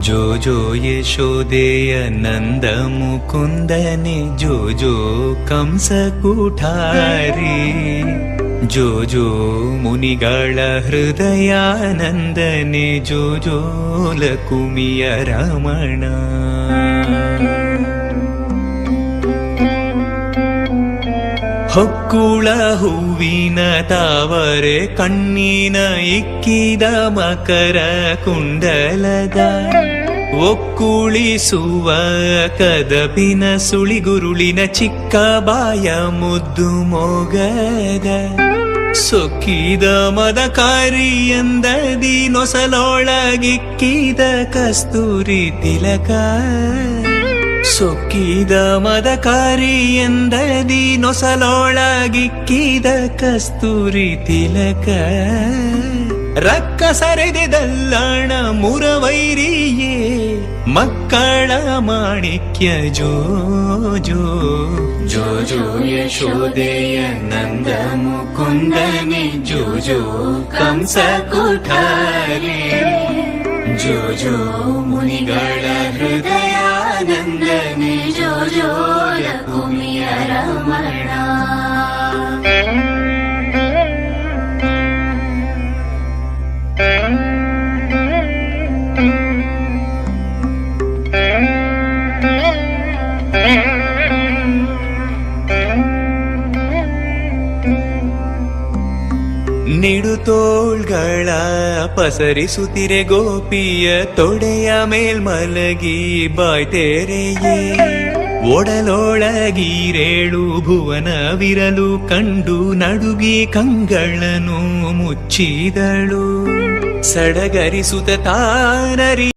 ಜೋ ಜೋ ಯಶೋದೆಯ ನಂದ ಮುಕುಂದನೆ ಜೋ ಜೋ ಕಂಸ ಕುಠಾರಿ ಜೋ ಜೋ ಮುನಿಗಳ ಹೃದಯಾನಂದನೆ ಜೋ ಜೋ ಲಕುಮಿಯ ರಮಣ ಹೊಕ್ಕುಳ ಹೂವಿನ ತಾವರೆ ಕಣ್ಣಿನ ಇಕ್ಕಿದ ಮಕರ ಕುಂಡಲದ ಒಕ್ಕುಳಿಸುವ ಕದಪಿನ ಸುಳಿಗುರುಳಿನ ಚಿಕ್ಕ ಬಾಯ ಮುದ್ದು ಮೊಗದ ಸೊಕ್ಕಿದ ಮದಕಾರಿ ಎಂದದಿ ನೊಸಲೊಳಗಿಕ್ಕಿದ ಕಸ್ತೂರಿ ತಿಲಕ ಸೊಕ್ಕಿದ ಮದಕಾರಿ ಎಂದದಿ ನೊಸಲೊಳಗಿಕ್ಕಿದ ಕಸ್ತೂರಿ ತಿಲಕ ರಕ್ಕ ಸರೆದೆದಲ್ಲಣ ಮುರವೈರಿಯೇ ಮಕ್ಕಳ ಮಾಣಿಕ್ಯ ಜೋ ಜೋ ಜೋ ಜೋ ಯಶೋದೆಯ ನಂದ ಮುಕುಂದನೆ ಜೋ ಜೋ ಕಂಸ ಕುಠಾರಿ ಜೋ ಜೋ ಮುನಿಗಳ ಹೃದಯಾನಂದನೆ ಜೋ ಜೋ ಲಕುಮಿಯ ರಮಣ ನಿಡುತೋಳ್ಗಳ ಪಸರಿಸುತ್ತಿರೆ ಗೋಪಿಯ ತೊಡೆಯ ಮೇಲ್ಮಲಗಿ ಬಾಯ್ತೆರೆಯೇ ಒಡಲೊಳಗಿರೇಳು ಭುವನವಿರಲು ಕಂಡು ನಡುಗಿ ಕಂಗಳನ್ನು ಮುಚ್ಚಿದಳು ಸಡಗರಿಸುತ್ತ ತಾನರಿ